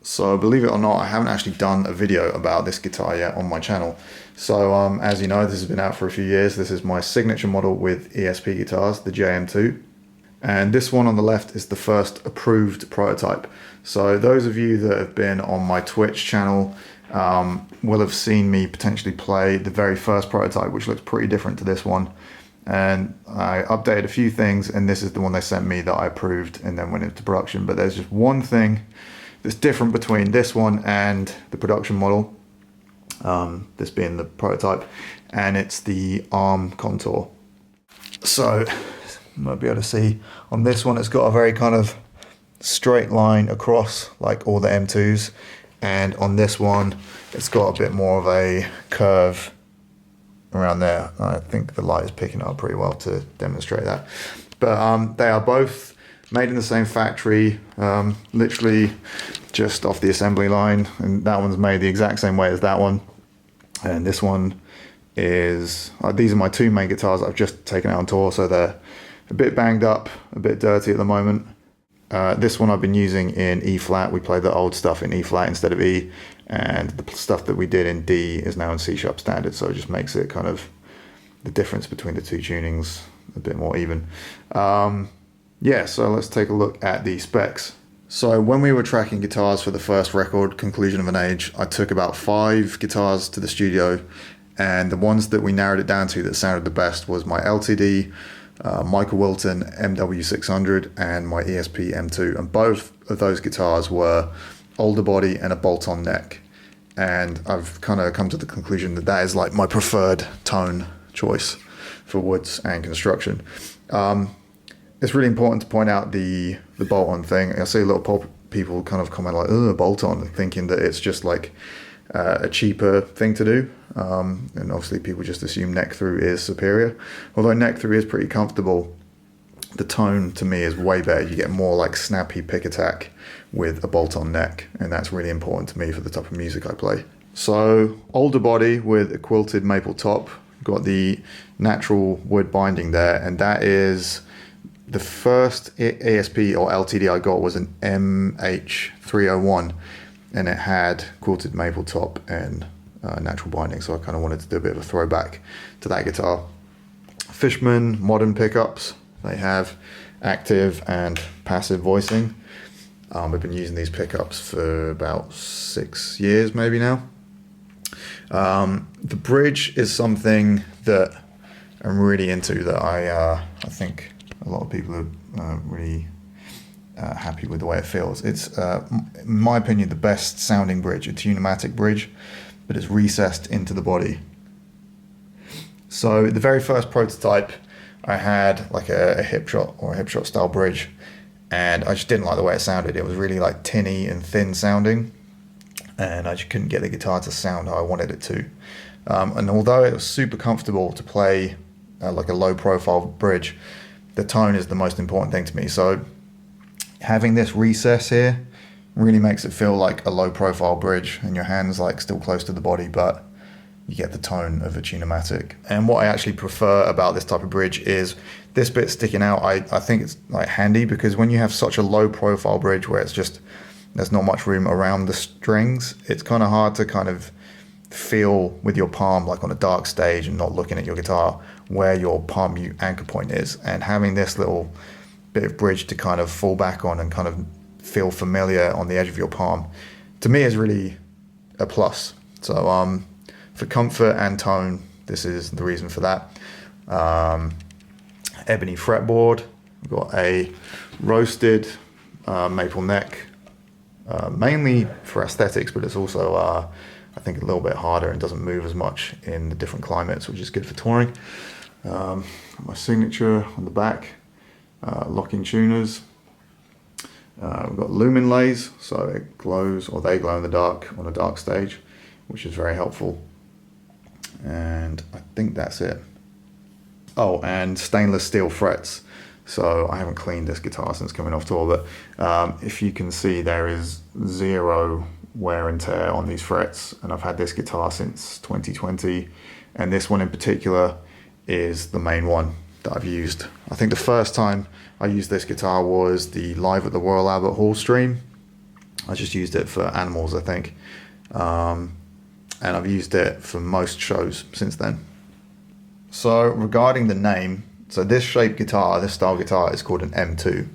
So believe it or not, I haven't actually done a video about this guitar yet on my channel. So as you know, this has been out for a few years. This is my signature model with ESP guitars, the JM-II. And this one on the left is the first approved prototype. So those of you that have been on my Twitch channel will have seen me potentially play the very first prototype, which looks pretty different to this one. And I updated a few things, and this is the one they sent me that I approved and then went into production. But there's just one thing that's different between this one and the production model, this being the prototype, and it's the arm contour. So you might be able to see on this one, it's got a very kind of straight line across like all the M2s, and on this one it's got a bit more of a curve around there. I think the light is picking up pretty well to demonstrate that. But they are both made in the same factory, literally just off the assembly line, and that one's made the exact same way as that one. And this one is, these are my two main guitars I've just taken out on tour, so they're a bit banged up, a bit dirty at the moment. This one I've been using in E flat. We played the old stuff in E flat instead of E, and the stuff that we did in D is now in C sharp standard, so it just makes it kind of the difference between the two tunings a bit more even. Yeah, so let's take a look at the specs. So when we were tracking guitars for the first record, Conclusion of an Age, I took about 5 guitars to the studio, and the ones that we narrowed it down to that sounded the best was my LTD, Michael Wilton MW600, and my ESP M2, and both of those guitars were older body and a bolt-on neck. And I've kind of come to the conclusion that that is like my preferred tone choice for woods and construction. It's really important to point out the bolt-on thing. I see a lot of people kind of comment like, "Oh, bolt-on," thinking that it's just like a cheaper thing to do. And obviously people just assume neck through is superior. Although neck through is pretty comfortable, the tone to me is way better. You get more like snappy pick attack with a bolt-on neck, and that's really important to me for the type of music I play. So older body with a quilted maple top, got the natural wood binding there, and that is the first ESP or LTD I got was an MH301, and it had quilted maple top and natural binding, so I kind of wanted to do a bit of a throwback to that guitar. Fishman modern pickups, they have active and passive voicing. I've been using these pickups for about 6 years maybe now. The bridge is something that I'm really into, that I think a lot of people are really happy with the way it feels. It's, in my opinion, the best sounding bridge, a tunematic bridge, but it's recessed into the body. So the very first prototype, I had like a hip shot or a hip shot style bridge, and I just didn't like the way it sounded. It was really like tinny and thin sounding, and I just couldn't get the guitar to sound how I wanted it to. And although it was super comfortable to play like a low profile bridge, the tone is the most important thing to me. So having this recess here really makes it feel like a low profile bridge, and your hand's like still close to the body, but you get the tone of a tunematic. And what I actually prefer about this type of bridge is this bit sticking out. I think it's like handy, because when you have such a low profile bridge where it's just, there's not much room around the strings, it's kind of hard to kind of feel with your palm, like on a dark stage and not looking at your guitar, where your palm mute anchor point is. And having this little bit of bridge to kind of fall back on and kind of feel familiar on the edge of your palm, to me is really a plus. So for comfort and tone, this is the reason for that. Ebony fretboard, we've got a roasted maple neck, mainly for aesthetics, but it's also I think a little bit harder and doesn't move as much in the different climates, which is good for touring. My signature on the back, locking tuners. We've got lumen lays, so it glows, or they glow in the dark on a dark stage, which is very helpful. And I think that's it. Oh, and stainless steel frets. So I haven't cleaned this guitar since coming off tour, but if you can see, there is 0 wear and tear on these frets, and I've had this guitar since 2020, and this one in particular is the main one that I've used. I think the first time I used this guitar was the Live at the Royal Albert Hall stream, I just used it for animals, I think. And I've used it for most shows since then. So regarding the name, so this shape guitar, this style guitar is called an M2.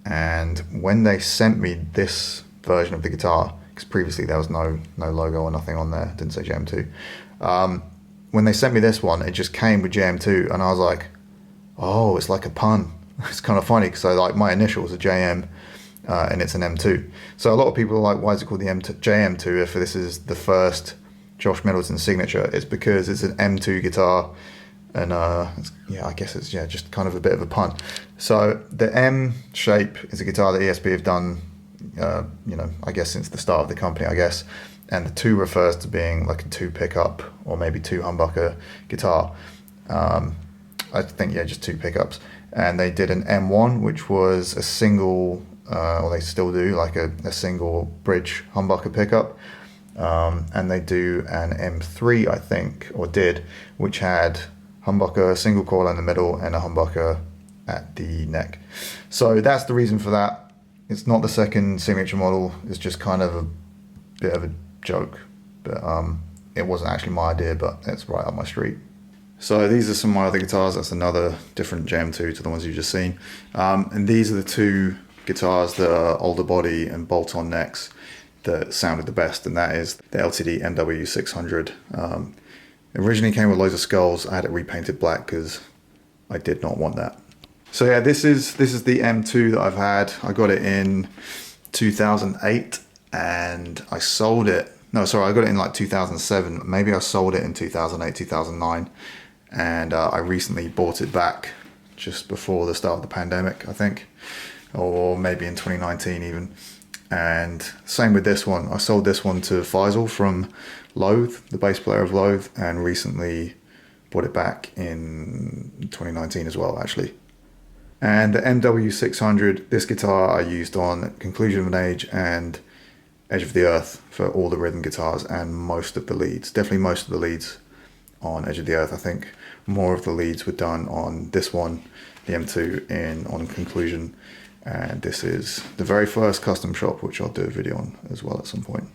And when they sent me this version of the guitar, because previously there was no logo or nothing on there, it didn't say JM-II. When they sent me this one, it just came with JM-II, and I was like, oh, it's like a pun. It's kind of funny, because like my initials are JM, and it's an M2. So a lot of people are like, why is it called the JM-II if this is the first Josh Middleton signature? It's because it's an M2 guitar, and yeah, I guess it's just kind of a bit of a pun. So the M shape is a guitar that ESP have done, I guess since the start of the company, I guess. And the 2 refers to being like a 2 pickup or maybe 2 humbucker guitar. I think, just 2 pickups. And they did an M1, which was a single, or they still do, like a single bridge humbucker pickup. And they do an M3, I think, or did, which had humbucker, single coil in the middle, and a humbucker at the neck. So that's the reason for that. It's not the second signature model. It's just kind of a bit of a joke. But it wasn't actually my idea, but it's right up my street. So these are some of my other guitars. That's another different JM-II to the ones you've just seen. And these are the 2 guitars that are older body and bolt-on necks that sounded the best, and that is the LTD MW600. Originally came with loads of skulls. I had it repainted black because I did not want that. So yeah, this is the M2 that I've had. I got it in 2008 and I sold it. No, sorry, I got it in like 2007. Maybe I sold it in 2008, 2009. And I recently bought it back just before the start of the pandemic, I think. Or maybe in 2019 even. And same with this one. I sold this one to Faisal from Loathe, the bass player of Loathe, and recently bought it back in 2019 as well, actually. And the MW600, this guitar I used on Conclusion of an Age and Edge of the Earth for all the rhythm guitars and most of the leads. Definitely most of the leads on Edge of the Earth. I think more of the leads were done on this one, the M2, on Conclusion. And this is the very first custom shop, which I'll do a video on as well at some point.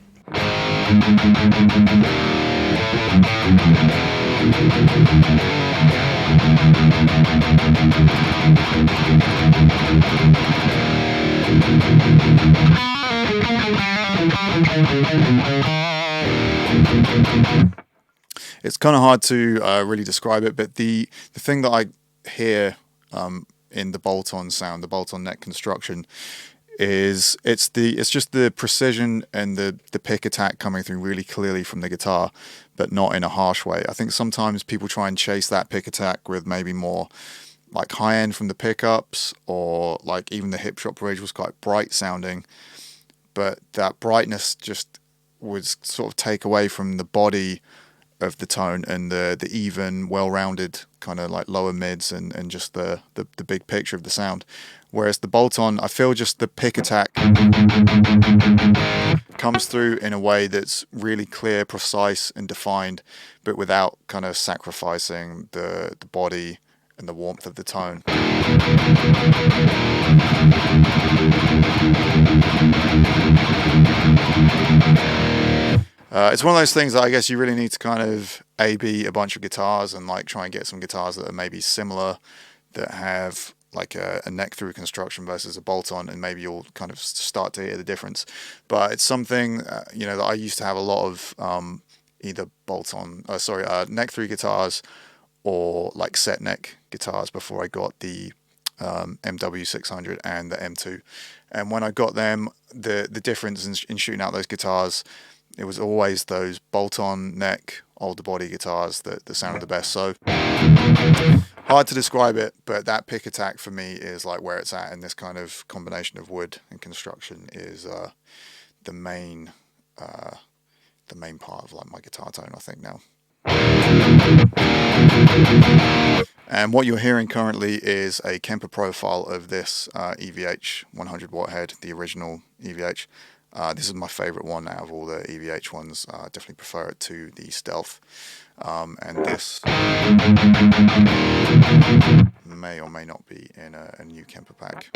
It's kind of hard to really describe it, but the thing that I hear in the bolt-on sound, the bolt-on neck construction, is it's just the precision and the pick attack coming through really clearly from the guitar, but not in a harsh way. I think sometimes people try and chase that pick attack with maybe more like high end from the pickups, or like even the hip shot bridge was quite bright sounding, but that brightness just would sort of take away from the body of the tone and the even, well-rounded kind of like lower mids and just the big picture of the sound. Whereas the bolt-on, I feel just the pick attack comes through in a way that's really clear, precise and defined, but without kind of sacrificing the body and the warmth of the tone. It's one of those things that I guess you really need to kind of A/B a bunch of guitars and like try and get some guitars that are maybe similar, that have like a neck through construction versus a bolt-on, and maybe you'll kind of start to hear the difference. But it's something that I used to have a lot of either neck through guitars or like set neck guitars before I got the MW600 and the M2. And when I got them, the difference in shooting out those guitars, it was always those bolt-on neck, older body guitars that sounded the best. So hard to describe it, but that pick attack for me is like where it's at, and this kind of combination of wood and construction is the main part of like my guitar tone, I think, now. And what you're hearing currently is a Kemper profile of this EVH 100 watt head, the original EVH. This is my favorite one out of all the EVH ones. I definitely prefer it to the Stealth. And this may or may not be in a new Kemper pack.